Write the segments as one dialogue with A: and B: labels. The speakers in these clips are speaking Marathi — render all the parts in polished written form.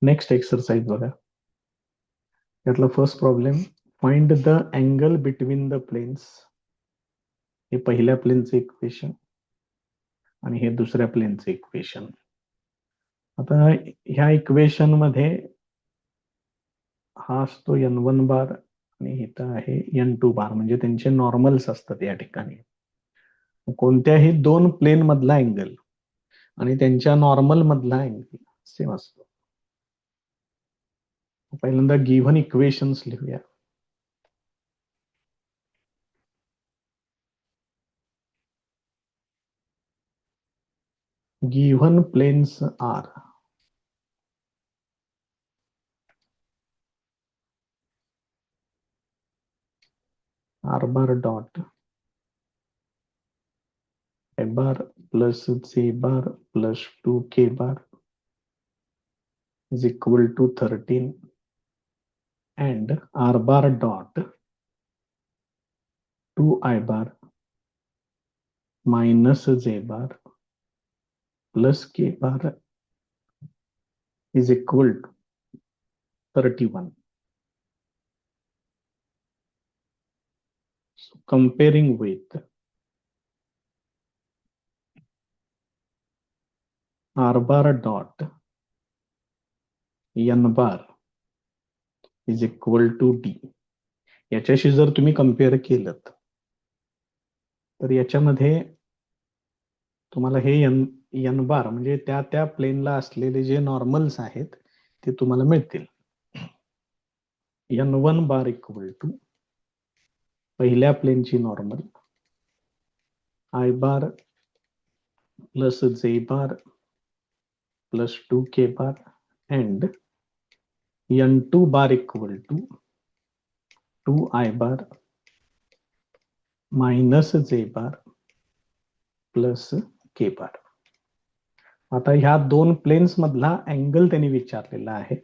A: नेक्स्ट एक्सरसाइज बघा. यातला first problem, find the angle between the planes. हे पहिल्या प्लेनचे इक्वेशन आणि हे दुसऱ्या प्लेनचे इक्वेशन. आता ह्या इक्वेशन मध्ये हा असतो n1 बार आणि इथं आहे n2 बार, म्हणजे त्यांचे नॉर्मल्स असतात या ठिकाणी. कोणत्याही दोन प्लेन मधला अँगल आणि त्यांच्या नॉर्मल मधला अँगल सेम असतो. पहिल्यांदा गिव्हन इक्वेशन्स लिहूया. Given planes are R bar dot A bar plus J bar plus 2k bar is equal to 13 and r bar dot 2i bar minus j bar plus k bar is equal to 31. So comparing with r bar dot n bar is equal to d. याच्याशी जर तुम्ही कम्पेअर केलं तर याच्यामध्ये तुम्हाला हे n बार म्हणजे त्या त्या प्लेनला असलेले जे नॉर्मल्स आहेत ते तुम्हाला मिळतील. n1 बार इक्वल टू पहिल्या प्लेनची normal i bar plus J bar plus 2k bar and n2 bar equal to 2i bar minus J bar plus के बार. आता ह्या दोन प्लेन्स मधला अँगल त्यांनी विचारलेला आहे.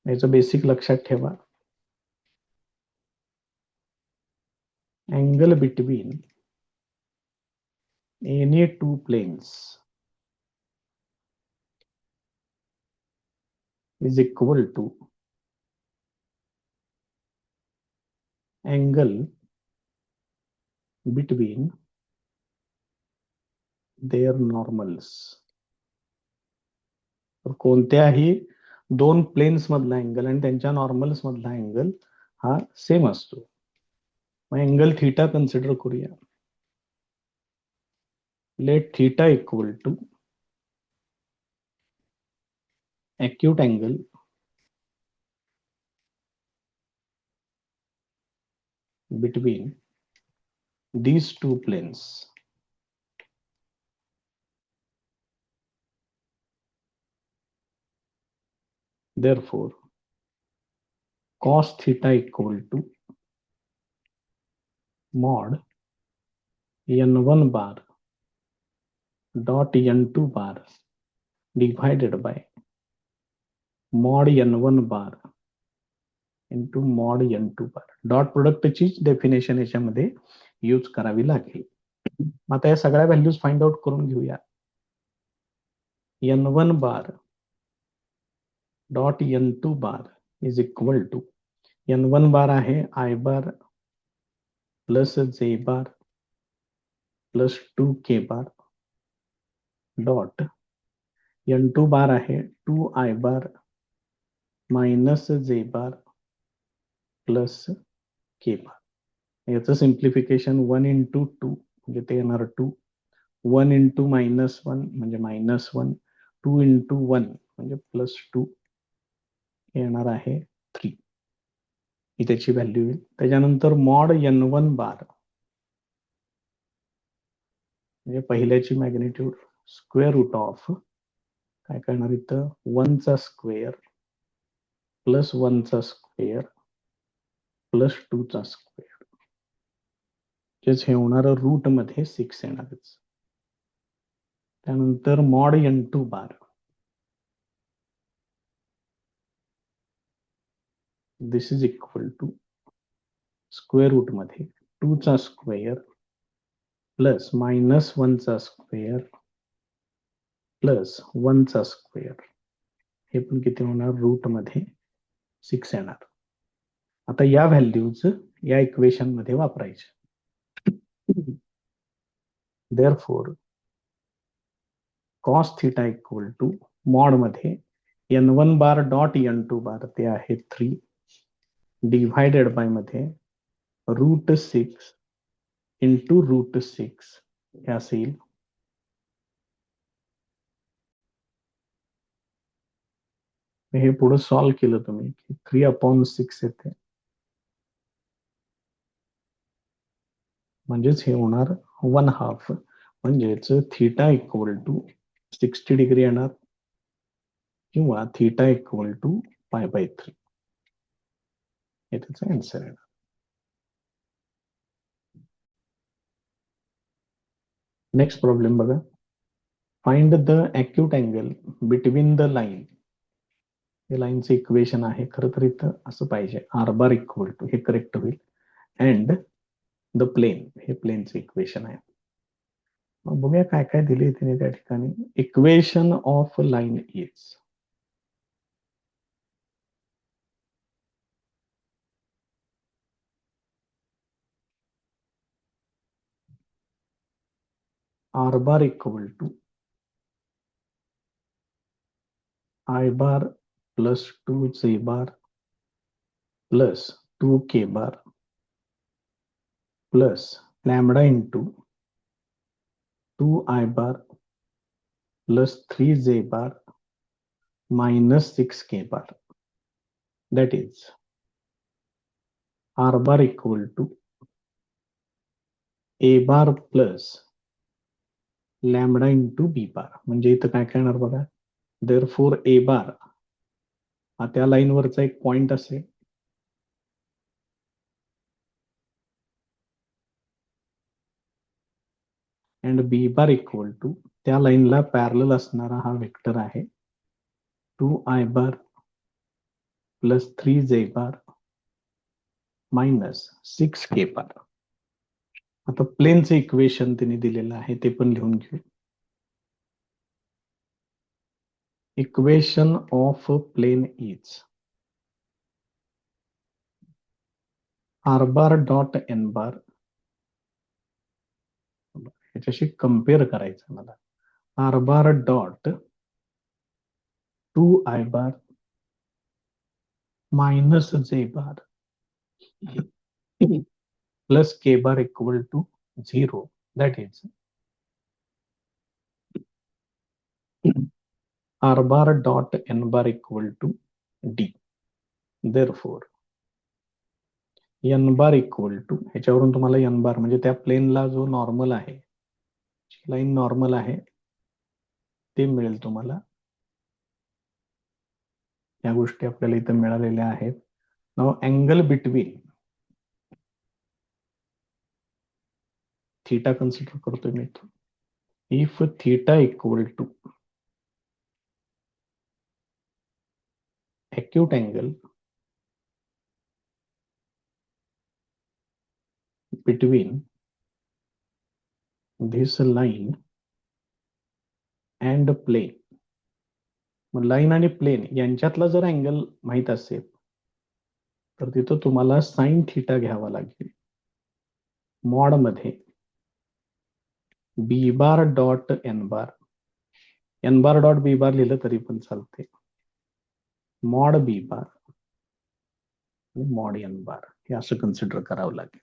A: याचं बेसिक लक्षात ठेवा. Angle between any two planes is equal to angle between their normals. तर कोणत्याही दोन प्लेन्स मधला अँगल आणि त्यांच्या नॉर्मल्स मधला अँगल हा सेम असतो. मग अँगल थीटा कन्सिडर करूया. Let theta equal to acute angle between these two planes. Therefore, cos theta equal to mod n1 bar dot n2 bar divided by mod n1 bar into mod n2 bar. Dot प्रोडक्टची डेफिनेशन याच्यामध्ये यूज करावी लागेल. आता या सगळ्या व्हॅल्यूज फाइंड आउट करून घेऊया. n1 bar dot n2 bar is equal to n1 bar आहे i bar plus J bar plus 2k bar dot n2 बार आहे 2i bar minus J bar plus के बार. याचं सिम्प्लिफिकेशन 1 इंटू 2 म्हणजे ते येणार 2, 1 इंटू मायनस 1 म्हणजे -1, 2 इंटू 1 म्हणजे प्लस 2 येणार आहे 3. ही त्याची व्हॅल्यू येईल. त्याच्यानंतर मॉड n1 बार म्हणजे पहिल्याची मॅग्निट्यूड स्क्वेअर रूट ऑफ काय करणार इथं 1 चा स्क्वेअर प्लस 1 चा स्क्वेअर प्लस 2 चा स्क्वेअर. हे होणार रूट मध्ये 6 येणारच. त्यानंतर mod n2 bar this is equal to square root मध्ये 2 चा स्क्वेअर प्लस -1 चा स्क्वेअर प्लस 1 चा स्क्वेअर हे पण किती होणार, रूट मध्ये 6 येणार. आता या व्हॅल्यूज या इक्वेशन मध्ये वापरायचे. Therefore cos theta equal to mod मध्ये n1 बार डॉट n2 बार ते आहे 3 डिव्हायडेड बाय मध्ये √6 इंटू √6 हे असेल. हे पुढे सॉल्व्ह केलं तुम्ही 3/6 येते, म्हणजेच हे होणार 1/2. म्हणजेच थीटा इक्वल टू 60 डिग्री येणार किंवा थीटा इक्वल टू π/3 हे त्याचा आन्सर येणार. नेक्स्ट प्रॉब्लेम बघा. Find the acute angle between the line. हे लाईनचं इक्वेशन आहे. खरं तर इथं असं पाहिजे, आर बार इक्वल टू, हे करेक्ट होईल, अँड द प्लेन, हे प्लेनचं इक्वेशन आहे. मग बघूया काय काय दिले तिने त्या ठिकाणी. Equation of line is R bar equal to I bar plus 2J bar plus 2K bar plus lambda into 2I bar plus 3J bar minus 6K bar. That is R bar equal to A bar plus lambda into B bar. म्हणजे इथं काय काय येणार बघा. Therefore A bar हा त्या लाईनवरचा एक पॉइंट असेल, and B bar equal to त्या लाईनला पॅरलल असणारा हा वेक्टर आहे 2I bar plus 3J bar minus 6K बार. आता प्लेनचं इक्वेशन तिने दिलेलं आहे, ते पण लिहून घेऊ. Equation of plane is R bar dot N bar, ह्याच्याशी कम्पेअर करायचं मला. R bar dot 2I bar minus J bar plus K bar equal to 0. That is R bar dot n bar equal to D. Therefore, n bar equal to, ह्याच्यावरून तुम्हाला n bar म्हणजे त्या प्लेनला जो नॉर्मल आहे, लाईन नॉर्मल आहे, ते मिळेल तुम्हाला. या गोष्टी आपल्याला इथं मिळालेल्या आहेत. Now angle between theta consider करतोय मी इथं. If theta equal to acute angle between this line and plane. मग लाईन आणि प्लेन यांच्यातला जर अँगल माहित असेल तर तिथं तुम्हाला साइन थीटा घ्यावा लागेल. मॉड मध्ये B bar dot N bar, N bar dot B bar लिहिलं तरी पण चालते. Mod B bar mod N bar हे असं कन्सिडर करावं लागेल.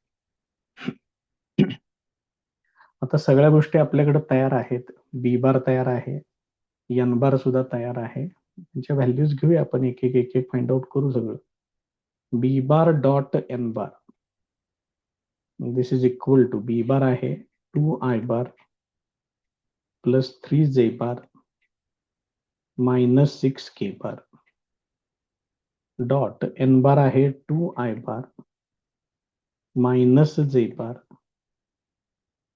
A: आता सगळ्या गोष्टी आपल्याकडे तयार आहेत. बी बार तयार आहे, एन बार सुद्धा तयार आहे. त्यांच्या व्हॅल्यूज घेऊया आपण, एक एक एक एक फाइंड आउट करू सगळं. B bar dot N bar, this is equal to B bar आहे 2I bar plus 3J bar minus 6K bar dot N bar आहे 2I bar minus J bar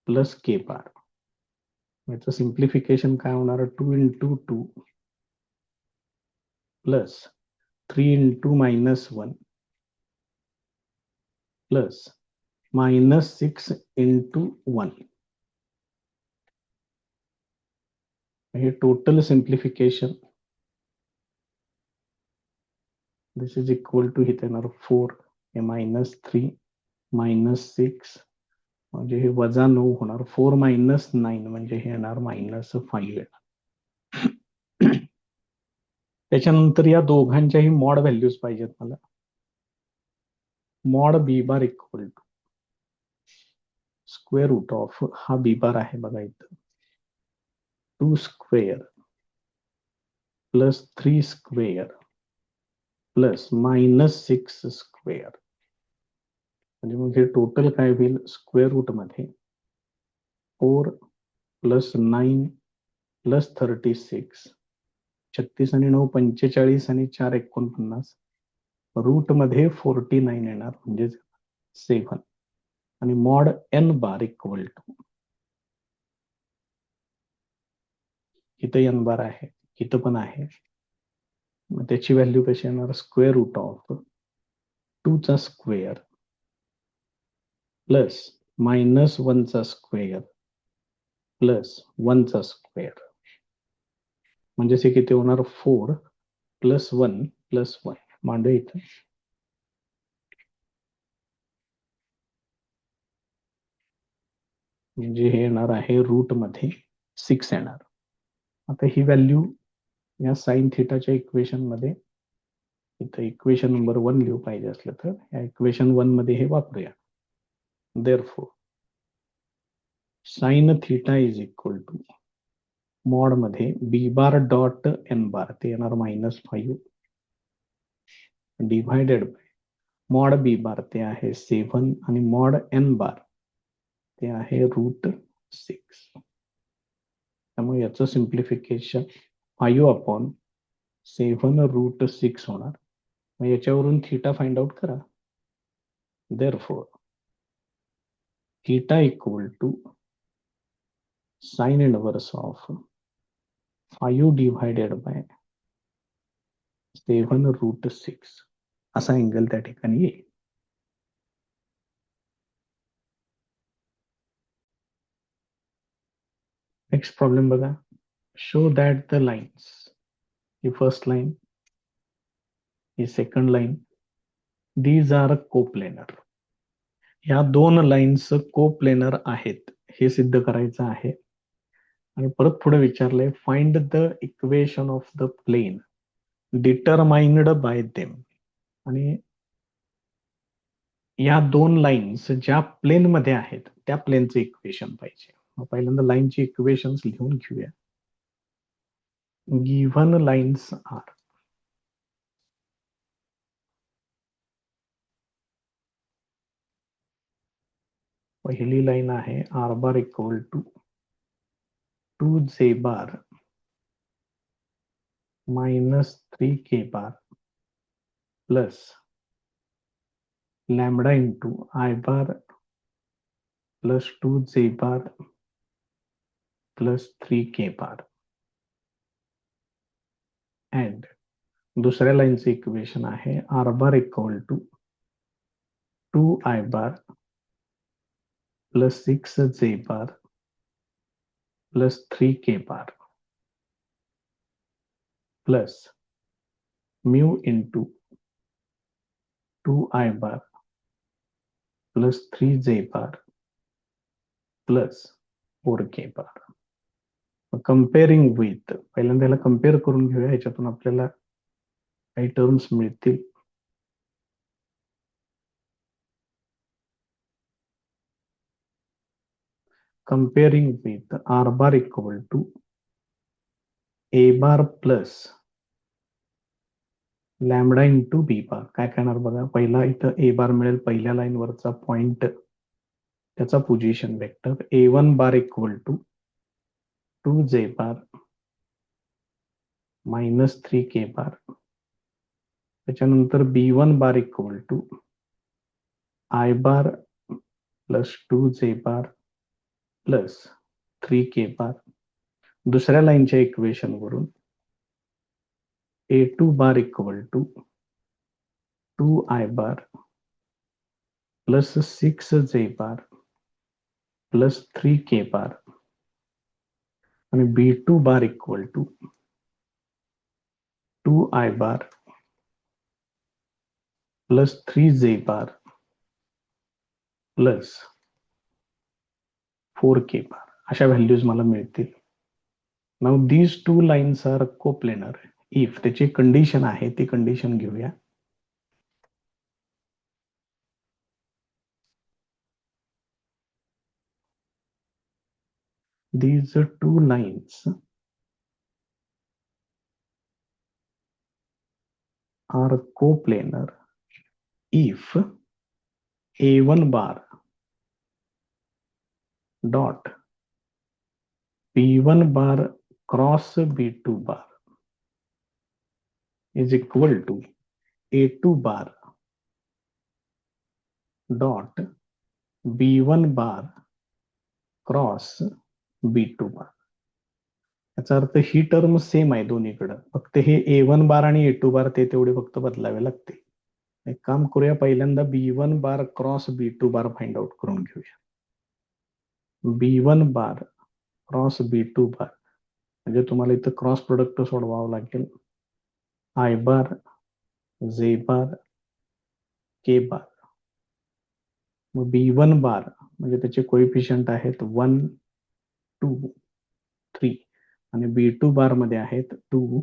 A: plus K bar. याचं सिम्प्लिफिकेशन काय होणार, 2 इंटू 2 प्लस 3 इंटू मायनस 1 प्लस मायनस 6 इंटू 1. हे total simplification this is equal to इथे येणार 4, हे -3 -6 म्हणजे हे -9 होणार. 4 - 9 म्हणजे हे येणार -5 येणार. त्याच्यानंतर या दोघांच्याही मॉड व्हॅल्यूज पाहिजेत मला. Mod B bar equal to square root of, हा बी बार आहे बघा इथं, 2 square plus 3 square plus -6 square. म्हणजे मग हे टोटल काय होईल, स्क्वेअर रूट मध्ये 4 प्लस 9 प्लस 36, 36 आणि 9 45 आणि 4 49, रूट मध्ये 49 येणार म्हणजे 7. आणि mod N bar equal to, इथं एन बार आहे, इथं पण आहे, मग त्याची व्हॅल्यू कशी येणार, स्क्वेअर रूट ऑफ 2 चा स्क्वेअर प्लस -1 चा स्क्वेअर प्लस 1 चा स्क्वेअर, म्हणजे हे किती होणार, 4 प्लस 1 प्लस 1. मांडूया इथं, म्हणजे हे येणार आहे रूट मध्ये 6 येणार. आता ही व्हॅल्यू या साइन थिटाच्या इक्वेशन मध्ये, इथं इक्वेशन नंबर 1 लिहू पाहिजे असलं तर या इक्वेशन 1 मध्ये हे वापरूया. Therefore sine theta is equal to mod मध्ये B bar dot N bar, ते येणार -5 divided by mod B bar, ते आहे 7 आणि मॉड एन बार ते आहे √6. त्यामुळे याचं सिम्प्लिफिकेशन 5/7 √6 होणार. मग याच्यावरून थीटा फाइंड आउट करा. Therefore theta equal to sine inverse of 5 divided by 7 √6 असा अँगल त्या ठिकाणी येईल. नेक्स्ट प्रॉब्लेम बघा. शो दॅट द लाईन्स, ही फर्स्ट लाईन, ही second line, these are coplanar. ह्या दोन लाईन्स कोप्लेनर आहेत हे सिद्ध करायचं आहे. आणि परत पुढे विचारलंय, find the equation of the plane determined by them. आणि या दोन लाईन्स ज्या प्लेन मध्ये आहेत त्या प्लेनचे इक्वेशन पाहिजे. मग पहिल्यांदा लाईनची इक्वेशन्स लिहून घेऊया. गिव्हन लाईन्स आर, पहिली लाईन आहे R bar equal to 2 bar -3 bar plus lambda into I bar plus 2 bar plus 3 bar. And दुसऱ्या लाईनचं इक्वेशन आहे R bar equal to 2 bar plus 6 bar plus 3 bar plus mu into 2 bar plus 3 bar plus 4 bar. Comparing with, पहिल्यांदा याला कम्पेअर करून घेऊया, ह्याच्यातून आपल्याला काही टर्म्स मिळतील. Comparing with R bar equal to A bar plus lambda into B bar. काय करणार बघा, पहिला इथं ए बार मिळेल, पहिल्या लाईन वरचा पॉइंट, त्याचा position vector A1 bar equal to 2 bar -3 bar. त्याच्यानंतर B1 bar equal to I bar plus 2 bar plus 3 bar. दुसऱ्या लाईनच्या इक्वेशन वरून A2 bar equal to 2 bar plus 6 bar plus 3 bar. आणि B2 bar equal to 2 bar plus 3j bar plus 4k bar अशा व्हॅल्यूज मला मिळतील. Now these two lines are coplanar if त्याची कंडिशन आहे ती कंडिशन घेऊया. These two lines are coplanar if A1 bar dot B1 bar cross B2 bar is equal to A2 bar dot B1 bar cross B2 बार. याचा अर्थ ही टर्म सेम आहे दोन्हीकडे, फक्त हे A1 बार आणि A2 बार ते तेवढे फक्त बदलावे लागते. एक काम करूया, पहिल्यांदा B1 बार क्रॉस B2 बार फाइंड आउट करून घेऊया. B1 बार क्रॉस B2 बार म्हणजे तुम्हाला इथं क्रॉस प्रोडक्ट सोडवावं लागेल. I bar J bar K बार. मग B1 बार म्हणजे त्याचे कोएफिशियंट आहेत 1 2 3 आणि B2 बार मध्ये आहेत 2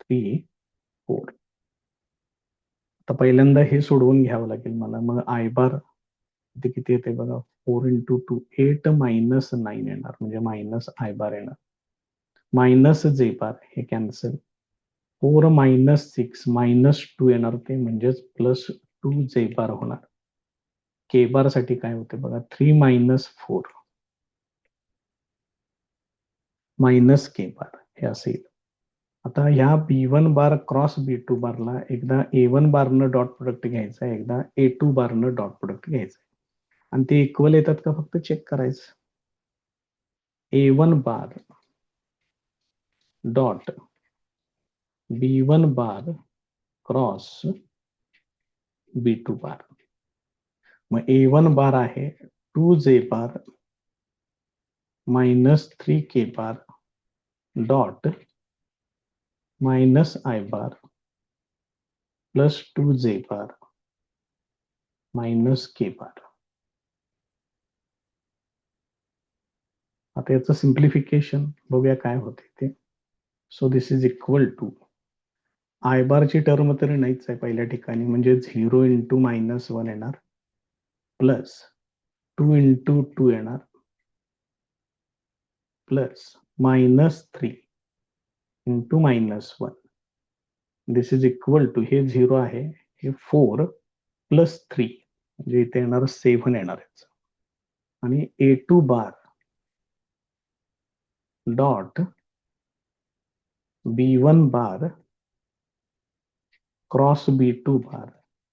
A: 3 4. आता पहिल्यांदा हे सोडवून घ्यावं लागेल मला. मग I बार ते किती येते बघा, 4 × 2 8 - 9 येणार म्हणजे मायनस I बार येणार. मायनस J बार हे कॅन्सल. 4 - 6 -2 येणार ते म्हणजेच प्लस 2J बार होणार. K बार साठी काय होते बघा, 3 - 4 मायनस K बार हे असेल. आता ह्या B1 बार क्रॉस B2 बारला एकदा A1 बारनं डॉट प्रोडक्ट घ्यायचा, एकदा A2 बारनं डॉट प्रोडक्ट घ्यायचं आणि ते इक्वल येतात का फक्त चेक करायचं. A1 bar dot B1 bar cross B2 बार. मग A1 बार आहे 2J bar minus 3K bar dot minus I bar plus 2J bar minus K bar. आता याचं सिम्प्लिफिकेशन बघूया काय होते ते. So this is equal to I बारची टर्म तरी नाहीच आहे पहिल्या ठिकाणी, म्हणजे 0 × -1 येणार प्लस 2 × 2 येणार plus -3 × -1. This is equal to, हे 0 आहे, हे 4 प्लस 3 म्हणजे इथे येणार 7 येणार आणि A2 bar dot B1 bar cross B2 bar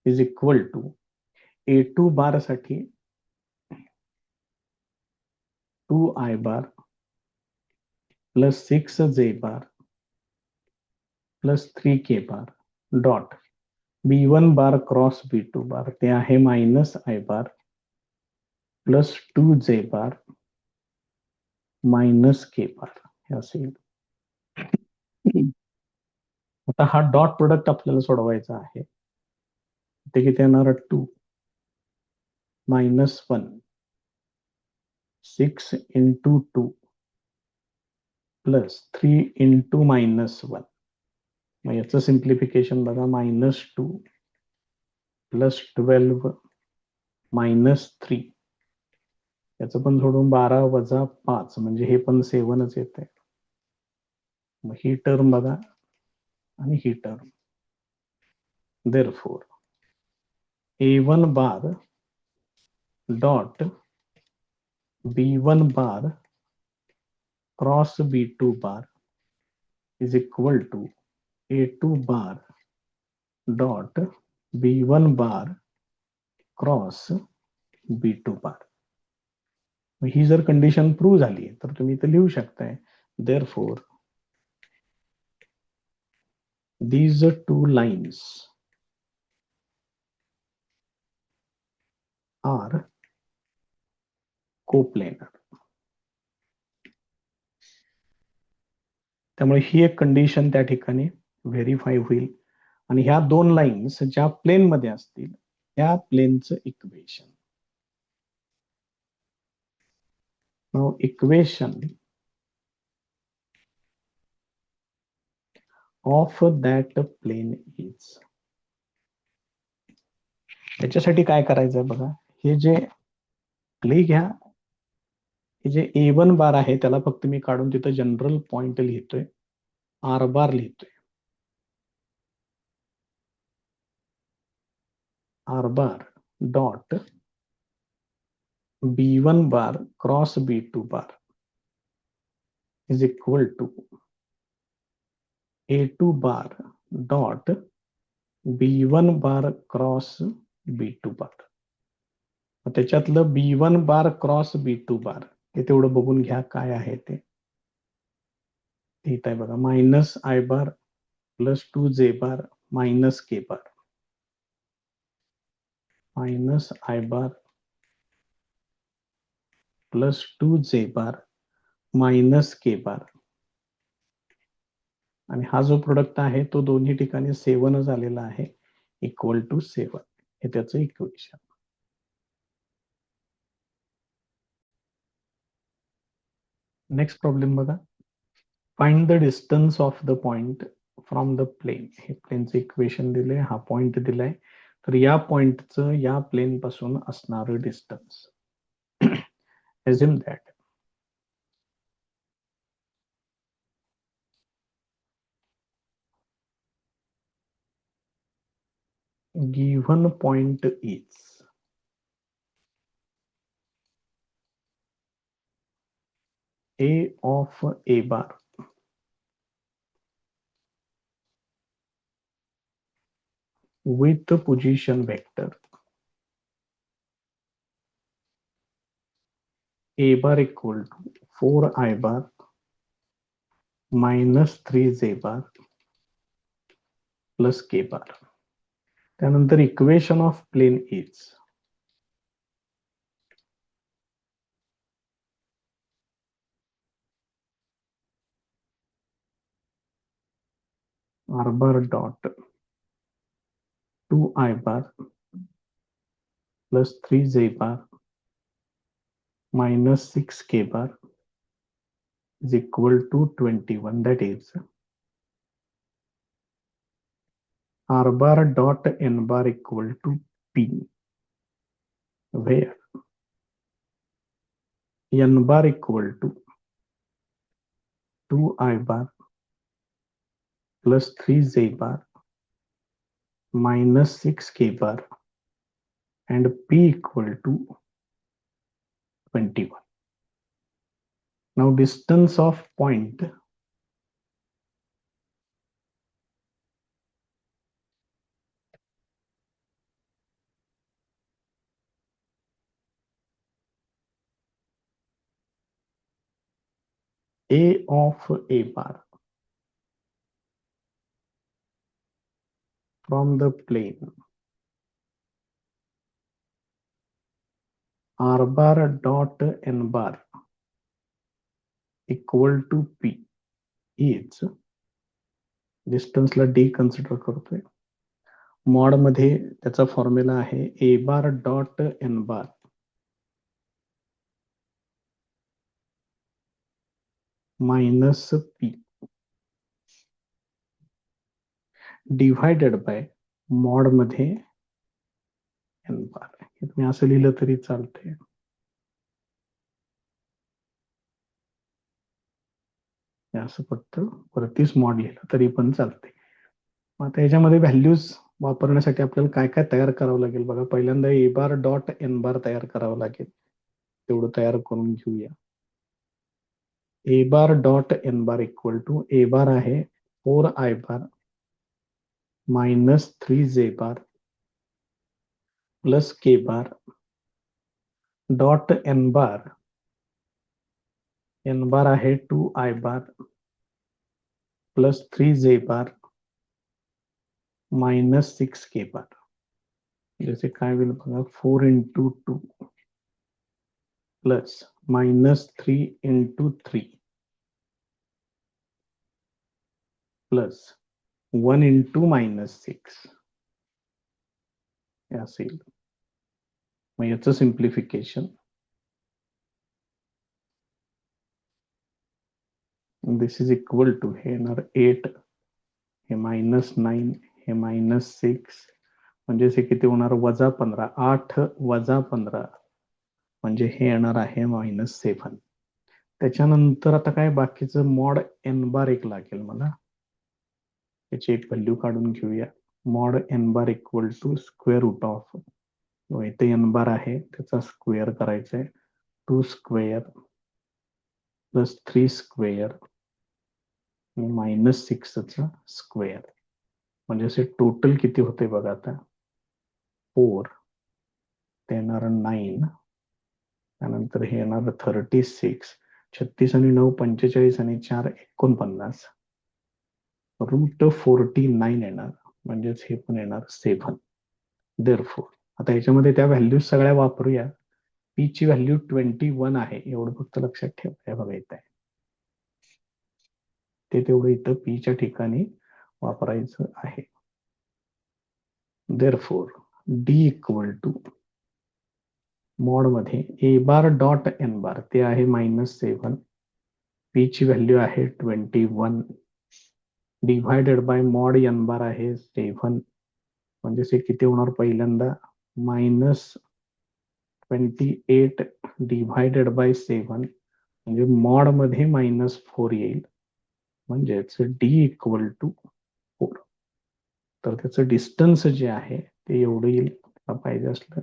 A: is equal to A2 bar साठी 2I bar plus 6J bar plus 3K bar dot B1 bar cross B2 bar ते आहे minus I bar plus 2J bar minus K bar हे असेल. आता हा डॉट प्रोडक्ट आपल्याला सोडवायचा आहे. ते किती येणार, 2 -1 6 × 2 प्लस 3 × -1. मग याचं सिम्प्लिफिकेशन बघा, -2 प्लस 12 -3 याचं पण सोडून 12 - 5 म्हणजे हे पण 7च येते. मग ही टर्म बघा आणि ही term. Therefore A1 bar dot B1 bar cross B2 bar is equal to A2 bar dot B1 bar cross B2 bar. ही जर कंडिशन प्रूव्ह झाली तर तुम्ही इथे लिहू शकताय, therefore these two lines are coplanar. त्यामुळे ही एक कंडिशन त्या ठिकाणी व्हेरीफाय होईल आणि ह्या दोन लाईन्स ज्या प्लेन मध्ये असतील त्या प्लेनचं equation. Now equation of that plane is. त्याच्यासाठी काय करायचंय बघा, हे जे प्ले घ्या, हे जे A1 बार आहे त्याला फक्त मी काढून तिथं जनरल पॉइंट लिहितोय, आर बार लिहितोय. R bar dot B1 bar cross B2 bar is equal to A2 bar dot B1 bar cross B2 bar. त्याच्यातलं B1 बार क्रॉस B2 बार हे तेवढं बघून घ्या काय आहे ते. इथं आहे बघा, minus I bar plus 2J bar minus K bar, minus I bar plus 2J bar minus K bar. आणि हा जो प्रोडक्ट आहे तो दोन्ही ठिकाणी 7 झालेला आहे, इक्वल टू 7. हे त्याचं इक्वेशन. नेक्स्ट प्रॉब्लेम बघा, find the distance of the point from the plane. हे प्लेनचं इक्वेशन दिलंय, हा पॉइंट दिलाय, तर या पॉइंटचं या प्लेन पासून असणारं distance. assume that given point is A of A bar with the position vector A bar equal to 4I bar minus 3J bar plus K bar. त्यानंतर equation of plane is R bar dot 2I bar plus 3J bar minus 6K bar is equal to 21. That is R bar dot N bar equal to P, where N bar equal to 2I bar plus 3J bar minus 6K bar and P equal to 21. Now distance of point A of A bar from the plane R bar dot N bar equal to P is, डिस्टन्सला डी कन्सिडर करतोय, मॉड मध्ये त्याचा फॉर्म्युला आहे A bar dot N bar minus P divided by mod मध्ये N bar. हे तुम्ही असं लिहिलं तरी चालतंय. असं फक्त वरतीच मॉड लिहिलं तरी पण चालते. आता याच्यामध्ये व्हॅल्यूज वापरण्यासाठी आपल्याला काय काय तयार करावं लागेल बघा. पहिल्यांदा A bar dot N bar तयार करावं लागेल, तेवढं तयार करून घेऊया. A bar dot N bar equal to A bar आहे 4I bar minus 3J bar plus K bar dot N bar आहे 2I bar plus 3J bar minus 6K बार. जैसे काय होईल बघा, 4 into 2 plus minus 3 into 3 plus 1 into -6 हे असेल. मग याचं simplification, this is equal to हे येणार 8, हे -9, हे -6, म्हणजे हे किती होणार -15. 8 - 15 म्हणजे हे येणार आहे -7. त्याच्यानंतर आता काय बाकीचं मॉड n बार एक लागेल मला, त्याची एक व्हॅल्यू काढून घेऊया. Mod n bar equal to square root of, इथे n बार आहे त्याचा स्क्वेअर करायचा आहे, 2 स्क्वेअर प्लस 3 स्क्वेअर -6चा स्क्वेअर, म्हणजे असे टोटल किती होते बघा आता, 4, ते येणार 9, त्यानंतर हे येणार 36, 36 आणि 9 45 आणि 4 49, √49 येणार, म्हणजेच हे पण येणार 7. देअरफोर आता याच्यामध्ये त्या व्हॅल्यूज सगळ्या वापरूया. पी ची व्हॅल्यू 21 आहे, एवढं फक्त लक्षात ठेवा. बघा येत आहे ते, तेवढं इथं पी च्या ठिकाणी वापरायचं आहे. Therefore D equal to mod मध्ये A bar dot N bar, ते आहे -7, पी ची व्हॅल्यू आहे 21 divided by mod N bar आहे 7, म्हणजे हे किती होणार पहिल्यांदा -28 डिव्हायडेड बाय 7, म्हणजे मॉड मध्ये -4 येईल, म्हणजेच डी इक्वल टू 4. तर त्याचं डिस्टन्स जे आहे ते एवढं येईल. पाहिजे असलं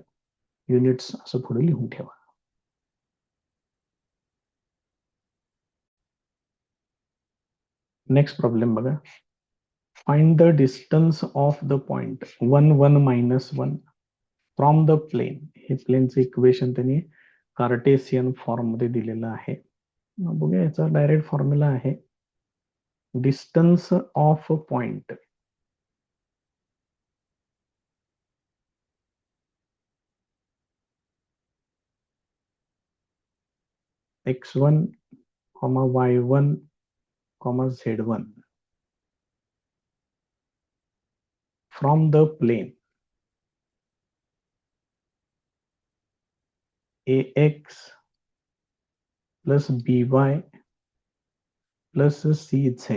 A: युनिट्स असं पुढे लिहून ठेवा. नेक्स्ट प्रॉब्लेम बघा. Find the distance of the point 1 1 -1 from the plane. हे प्लेनचं इक्वेशन त्यांनी कार्टेशियन फॉर्म मध्ये दिलेलं आहे. बघूया, याचा डायरेक्ट फॉर्म्युला आहे distance of point x1, y1, z1 from the plane ax plus by plus cz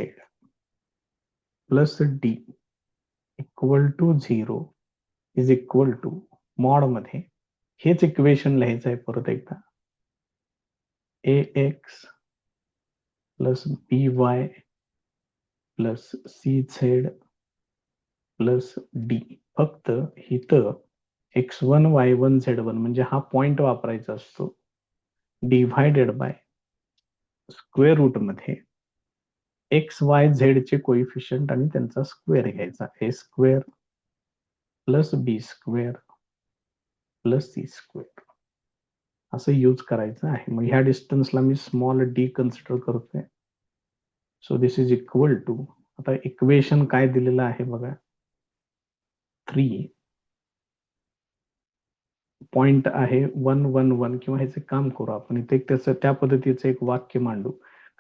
A: plus d equal to 0 is equal to, mod मध्ये हेच इक्वेशन लिहायचं आहे परत एकदा, ax plus by plus cz plus d. फक्त इथं x1 y1 z1 म्हणजे हा पॉइंट वापरायचा असतो, डिव्हायडेड बाय स्क्वेअर रूट मध्ये एक्स वाय झेड चे कोइफिशियंट आणि त्यांचा स्क्वेअर घ्यायचा, a square plus b square plus c square असं यूज करायचं आहे. मग ह्या डिस्टन्सला मी स्मॉल डी कन्सिडर करतोय. So this is equal to, आता इक्वेशन काय दिलेलं आहे बघा, 3 पॉइंट आहे 1 1 1, किंवा ह्याचे काम करू आपण इथे त्याचं त्या पद्धतीचं एक वाक्य मांडू,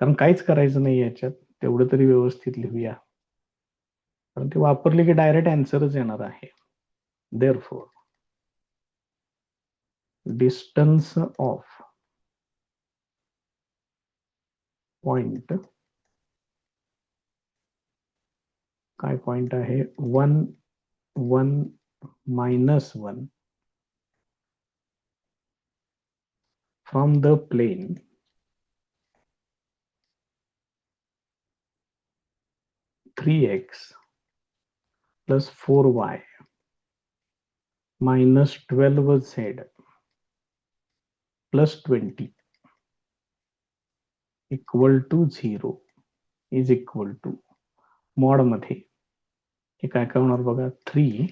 A: कारण काहीच करायचं नाही याच्यात, तेवढं तरी व्यवस्थित लिहूया, कारण ते वापरले की डायरेक्ट आन्सरच येणार आहे. देअरफॉर डिस्टन्स ऑफ पॉइंट, काय पॉइंट आहे 1 1 -1 from the plane (3x plus 4y minus 12z plus 20 equal to 0 is equal to, mod मध्ये हे काय काय होणार बघा, 3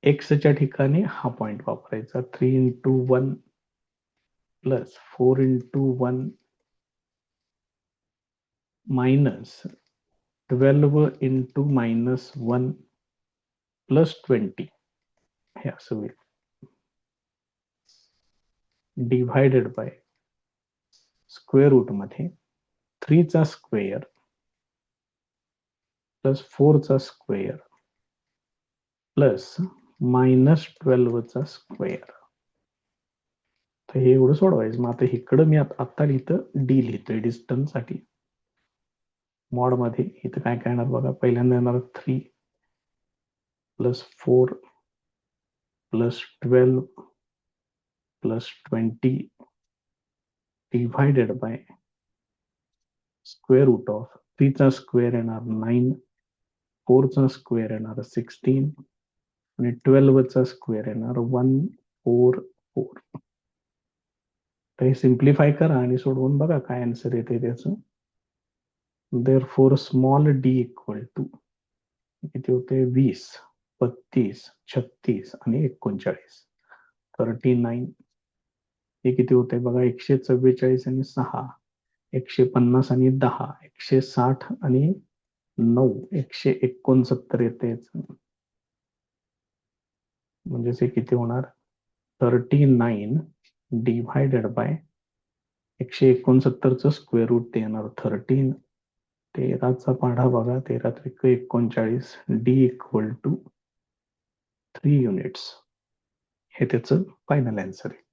A: एक्सच्या ठिकाणी हा पॉइंट वापरायचा, 3 into 1 plus 4 into 1 minus 12 into -1 plus 20 हे असं होईल, डिव्हायडेड बाय स्क्वेअर रूट मध्ये 3 चा स्क्वेअर प्लस 4चा स्क्वेअर प्लस -12चा स्क्वेअर. तर हे एवढं सोडवायचं. मग आता इकडं मी आता लिहितं डी लिहितोय डिस्टन्स साठी. मॉड मध्ये इथं काय काय येणार बघा. पहिल्यांदा येणार 3 plus 4 plus 12 plus 20 divided by square root of 3चा स्क्वेअर येणार 9, 4चा स्क्वेअर येणार 16 आणि 12चा स्क्वेअर येणार 144. तर हे सिम्प्लिफाय करा आणि सोडवून बघा काय आन्सर येते त्याचं. Therefore small d equal to किती होते 20, 32, 36 आणि 39. 39 हे किती होते बघा 144 आणि 6, 150 आणि 10, 160 आणि 9, 169 येते. म्हणजे हे किती होणार 39 डिव्हायडेड बाय 169चं स्क्वेअर रूट ते येणार 13. 13चा पाढा बघा 13 त्रिक 39. D equal to 3 units. हे त्याचं फायनल आन्सर आहे.